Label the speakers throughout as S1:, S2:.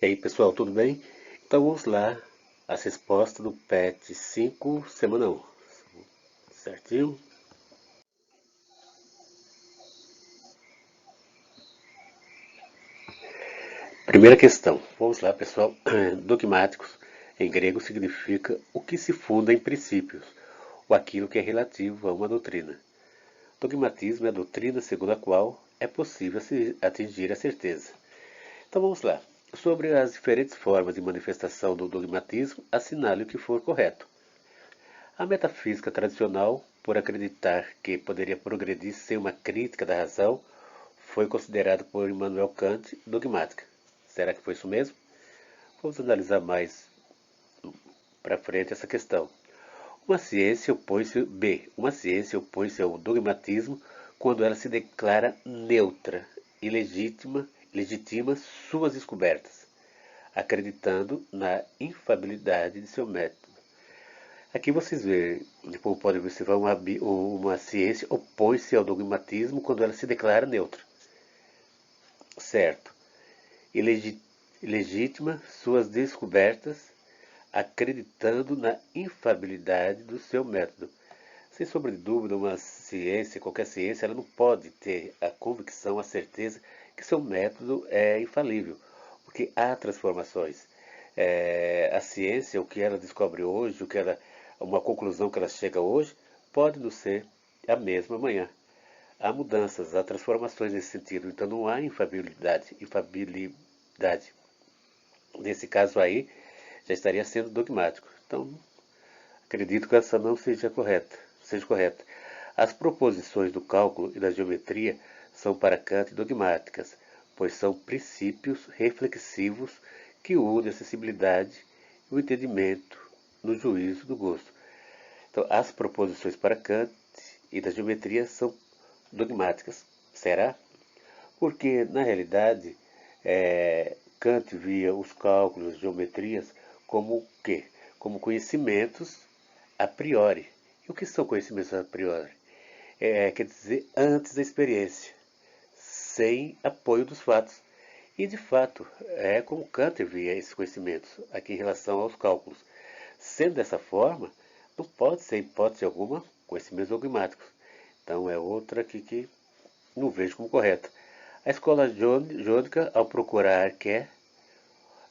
S1: E aí pessoal, tudo bem? Então vamos lá, as respostas do PET 5, semana 1, certinho? Primeira questão, vamos lá pessoal. Dogmáticos, em grego, significa o que se funda em princípios, ou aquilo que é relativo a uma doutrina. Dogmatismo é a doutrina segundo a qual é possível se atingir a certeza. Então vamos lá. Sobre as diferentes formas de manifestação do dogmatismo, assinale o que for correto. A metafísica tradicional, por acreditar que poderia progredir sem uma crítica da razão, foi considerada por Immanuel Kant dogmática. Será que foi isso mesmo? Vamos analisar mais para frente essa questão. Uma ciência opõe-se ao dogmatismo quando ela se declara neutra e legitima suas descobertas, acreditando na infalibilidade de seu método. Aqui vocês veem, como podem observar, uma ciência opõe-se ao dogmatismo quando ela se declara neutra, certo? E legitima suas descobertas, acreditando na infalibilidade do seu método. Sem sombra de dúvida, uma ciência, qualquer ciência, ela não pode ter a convicção, a certeza que seu método é infalível, porque há transformações. A ciência, o que ela descobre hoje, uma conclusão que ela chega hoje, pode não ser a mesma amanhã. Há mudanças, há transformações nesse sentido, então não há infabilidade. Nesse caso aí, já estaria sendo dogmático. Então, acredito que essa não seja correta. As proposições do cálculo e da geometria são para Kant dogmáticas, pois são princípios reflexivos que unem a sensibilidade e o entendimento no juízo do gosto. Então, as proposições para Kant e da geometria são dogmáticas. Será? Porque, na realidade, Kant via os cálculos, as geometrias, como o quê? Como conhecimentos a priori. E o que são conhecimentos a priori? Quer dizer, antes da experiência, sem apoio dos fatos. E, de fato, é como Kant via esses conhecimentos aqui em relação aos cálculos. Sendo dessa forma, não pode ser, hipótese alguma, conhecimentos dogmáticos. Então, é outra aqui que não vejo como correta. A escola jônica, ao procurar quer,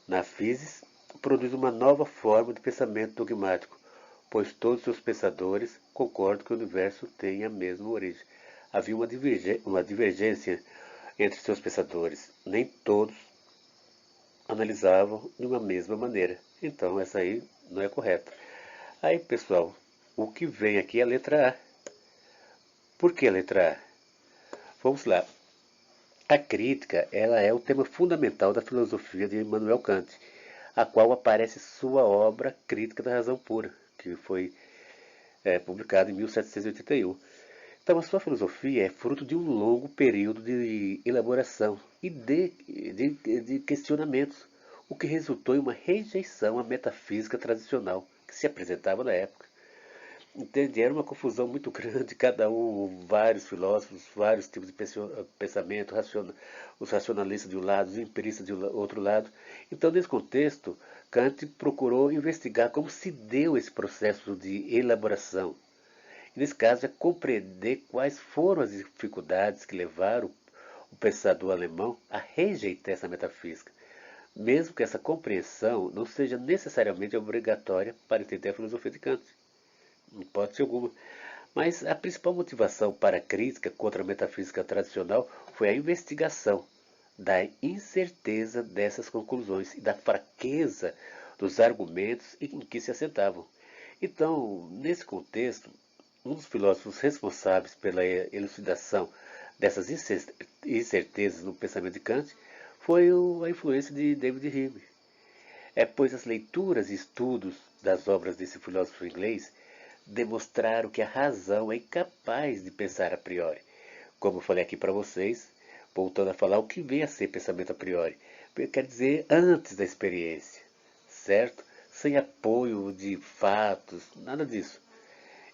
S1: na physis, produz uma nova forma de pensamento dogmático, pois todos seus pensadores concordam que o universo tem a mesma origem. Havia uma divergência entre seus pensadores. Nem todos analisavam de uma mesma maneira. Então, essa aí não é correta. Aí, pessoal, o que vem aqui é a letra A. Por que a letra A? Vamos lá. A crítica, ela é o tema fundamental da filosofia de Immanuel Kant, a qual aparece sua obra Crítica da Razão Pura, que foi publicada em 1781. Então, a sua filosofia é fruto de um longo período de elaboração e de questionamentos, o que resultou em uma rejeição à metafísica tradicional que se apresentava na época. Entende? Era uma confusão muito grande, cada um, vários filósofos, vários tipos de pensamento, os racionalistas de um lado, os empiristas de outro lado. Então, nesse contexto, Kant procurou investigar como se deu esse processo de elaboração. E nesse caso, é compreender quais foram as dificuldades que levaram o pensador alemão a rejeitar essa metafísica, mesmo que essa compreensão não seja necessariamente obrigatória para entender a filosofia de Kant. Hipótese alguma. Mas a principal motivação para a crítica contra a metafísica tradicional foi a investigação da incerteza dessas conclusões e da fraqueza dos argumentos em que se assentavam. Então, nesse contexto, um dos filósofos responsáveis pela elucidação dessas incertezas no pensamento de Kant foi a influência de David Hume. Pois as leituras e estudos das obras desse filósofo inglês demonstraram que a razão é incapaz de pensar a priori. Como eu falei aqui para vocês, voltando a falar o que vem a ser pensamento a priori. Quer dizer, antes da experiência, certo? Sem apoio de fatos, nada disso.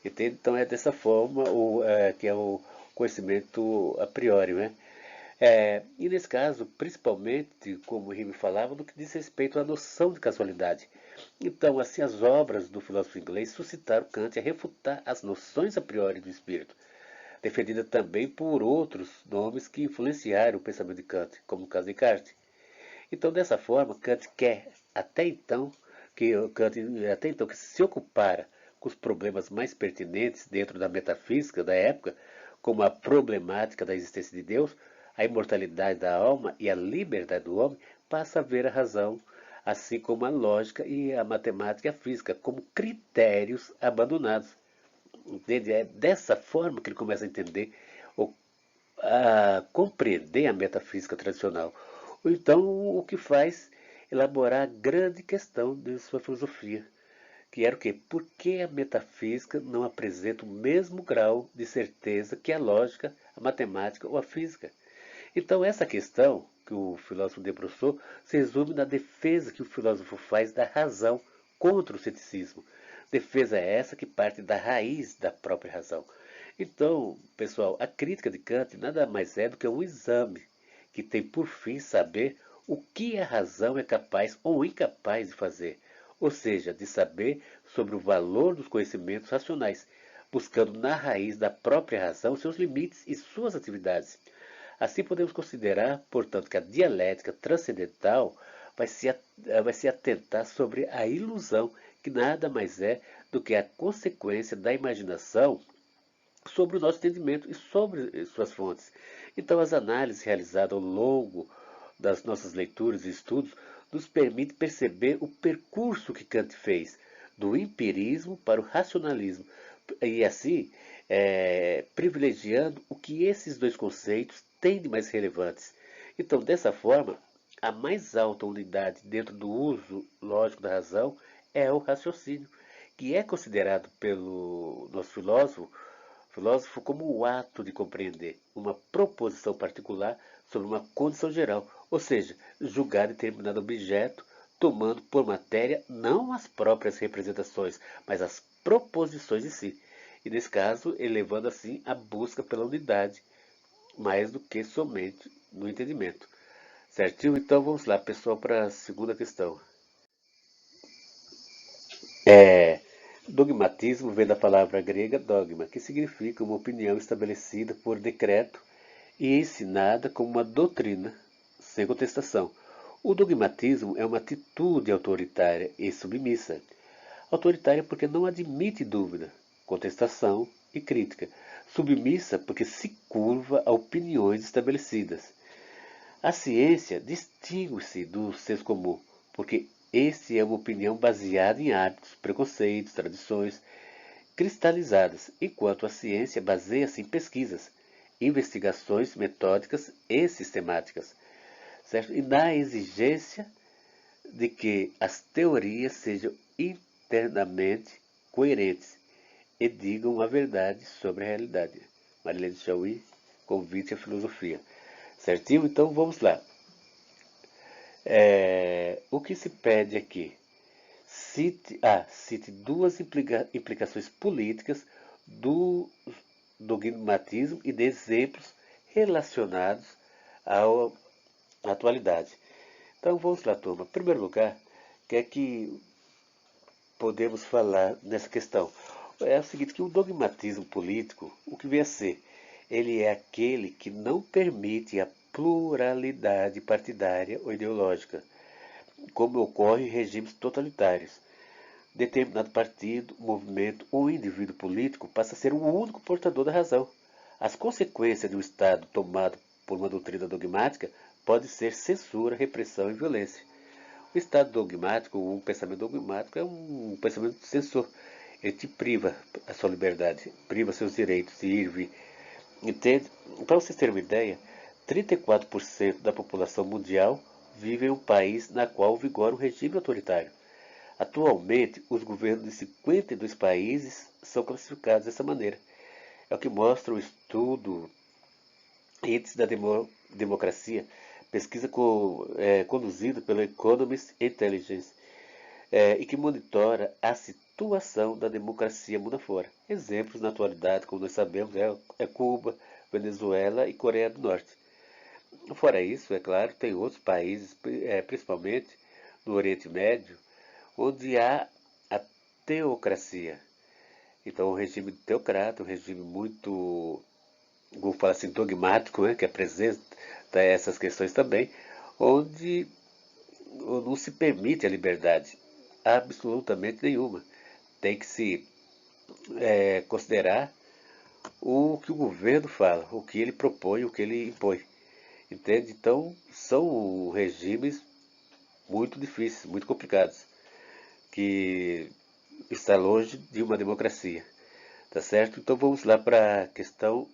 S1: Entende? Então é dessa forma que é o conhecimento a priori, né? E nesse caso, principalmente, como o Rime falava, no que diz respeito à noção de casualidade. Então, assim, as obras do filósofo inglês suscitaram Kant a refutar as noções a priori do espírito, defendida também por outros nomes que influenciaram o pensamento de Kant, como o caso de Descartes. Então, dessa forma, Kant até então que se ocupara com os problemas mais pertinentes dentro da metafísica da época, como a problemática da existência de Deus, a imortalidade da alma e a liberdade do homem, passa a ver a razão, assim como a lógica e a matemática e a física, como critérios abandonados. Entende? É dessa forma que ele começa a entender, ou a compreender a metafísica tradicional. Ou então, o que faz elaborar a grande questão de sua filosofia, que era o quê? Por que a metafísica não apresenta o mesmo grau de certeza que a lógica, a matemática ou a física? Então, essa questão que o filósofo debruçou se resume na defesa que o filósofo faz da razão contra o ceticismo. Defesa essa que parte da raiz da própria razão. Então, pessoal, a crítica de Kant nada mais é do que um exame que tem por fim saber o que a razão é capaz ou incapaz de fazer, ou seja, de saber sobre o valor dos conhecimentos racionais, buscando na raiz da própria razão seus limites e suas atividades. Assim podemos considerar, portanto, que a dialética transcendental vai se atentar sobre a ilusão, que nada mais é do que a consequência da imaginação sobre o nosso entendimento e sobre suas fontes. Então, as análises realizadas ao longo das nossas leituras e estudos nos permitem perceber o percurso que Kant fez, do empirismo para o racionalismo, e assim, privilegiando o que esses dois conceitos têm de mais relevantes. Então, dessa forma, a mais alta unidade dentro do uso lógico da razão é o raciocínio, que é considerado pelo nosso filósofo como o ato de compreender uma proposição particular sobre uma condição geral, ou seja, julgar determinado objeto tomando por matéria não as próprias representações, mas as proposições em si. E nesse caso, elevando assim a busca pela unidade, mais do que somente no entendimento. Certinho? Então vamos lá, pessoal, para a segunda questão. É, Dogmatismo vem da palavra grega dogma, que significa uma opinião estabelecida por decreto e ensinada como uma doutrina, sem contestação. O dogmatismo é uma atitude autoritária e submissa. Autoritária porque não admite dúvida, contestação e crítica. Submissa porque se curva a opiniões estabelecidas. A ciência distingue-se do senso comum, porque esse é uma opinião baseada em hábitos, preconceitos, tradições cristalizadas, enquanto a ciência baseia-se em pesquisas, investigações metódicas e sistemáticas, certo? E na exigência de que as teorias sejam internamente coerentes e digam a verdade sobre a realidade. Marilene Chauí, Convite à Filosofia. Certinho? Então vamos lá. O que se pede aqui? Cite duas implicações políticas do dogmatismo e de exemplos relacionados à atualidade. Então vamos lá, turma. Em primeiro lugar, o que é que podemos falar nessa questão? É o seguinte, que o dogmatismo político, o que vem a ser? Ele é aquele que não permite a pluralidade partidária ou ideológica, como ocorre em regimes totalitários. Determinado partido, movimento ou indivíduo político passa a ser o único portador da razão. As consequências de um Estado tomado por uma doutrina dogmática podem ser censura, repressão e violência. O Estado dogmático, um pensamento dogmático, é um pensamento censor. Ele te priva a sua liberdade, priva seus direitos de ir e vir. Entende? Para vocês terem uma ideia, 34% da população mundial vive em um país na qual vigora um regime autoritário. Atualmente, os governos de 52 países são classificados dessa maneira. É o que mostra o estudo Índice da Democracia, pesquisa conduzida pelo Economist Intelligence, e que monitora a situação da democracia mundo afora. Exemplos na atualidade, como nós sabemos, é Cuba, Venezuela e Coreia do Norte. Fora isso, é claro, tem outros países, principalmente no Oriente Médio, onde há a teocracia. Então, um regime teocrata, um regime muito, vou falar assim, dogmático, né, que apresenta essas questões também, onde não se permite a liberdade absolutamente nenhuma. Tem que se considerar o que o governo fala, o que ele propõe, o que ele impõe. Entende? Então, são regimes muito difíceis, muito complicados, que está longe de uma democracia. Tá certo? Então vamos lá para a questão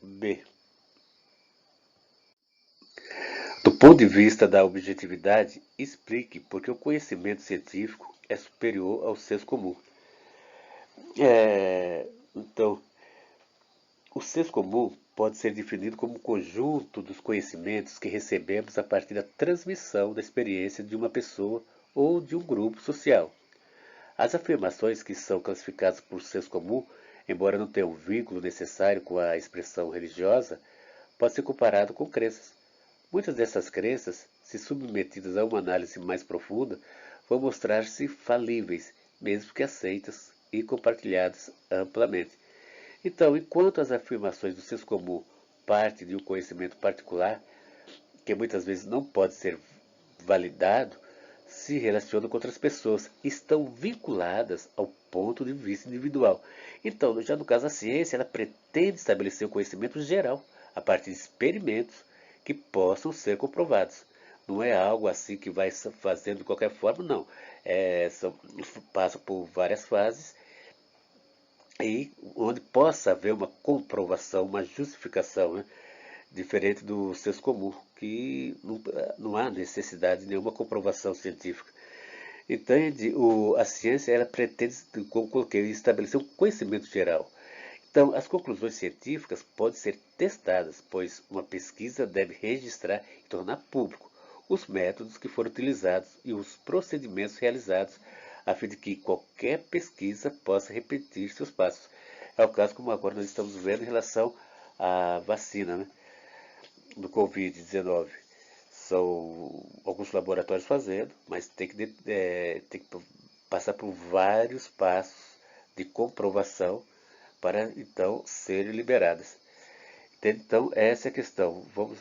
S1: B. Do ponto de vista da objetividade, explique por que o conhecimento científico é superior ao senso comum. Então, o senso comum pode ser definido como um conjunto dos conhecimentos que recebemos a partir da transmissão da experiência de uma pessoa ou de um grupo social. As afirmações que são classificadas por senso comum, embora não tenham um vínculo necessário com a expressão religiosa, podem ser comparadas com crenças. Muitas dessas crenças, se submetidas a uma análise mais profunda, vão mostrar-se falíveis, mesmo que aceitas e compartilhadas amplamente. Então, enquanto as afirmações do senso comum partem de um conhecimento particular, que muitas vezes não pode ser validado, se relacionam com outras pessoas, estão vinculadas ao ponto de vista individual. Então, já no caso da ciência, ela pretende estabelecer o conhecimento geral a partir de experimentos que possam ser comprovados. Não é algo assim que vai fazendo de qualquer forma, não. Passa por várias fases e onde possa haver uma comprovação, uma justificação, né? Diferente do senso comum, que não há necessidade de nenhuma comprovação científica. Entende? A ciência ela pretende, como coloquei, estabelecer um conhecimento geral. Então, as conclusões científicas podem ser testadas, pois uma pesquisa deve registrar e tornar público os métodos que foram utilizados e os procedimentos realizados, a fim de que qualquer pesquisa possa repetir seus passos. É o caso como agora nós estamos vendo em relação à vacina, né, do Covid-19. São alguns laboratórios fazendo, mas tem que passar por vários passos de comprovação para então serem liberadas. Então, essa é a questão. Vamos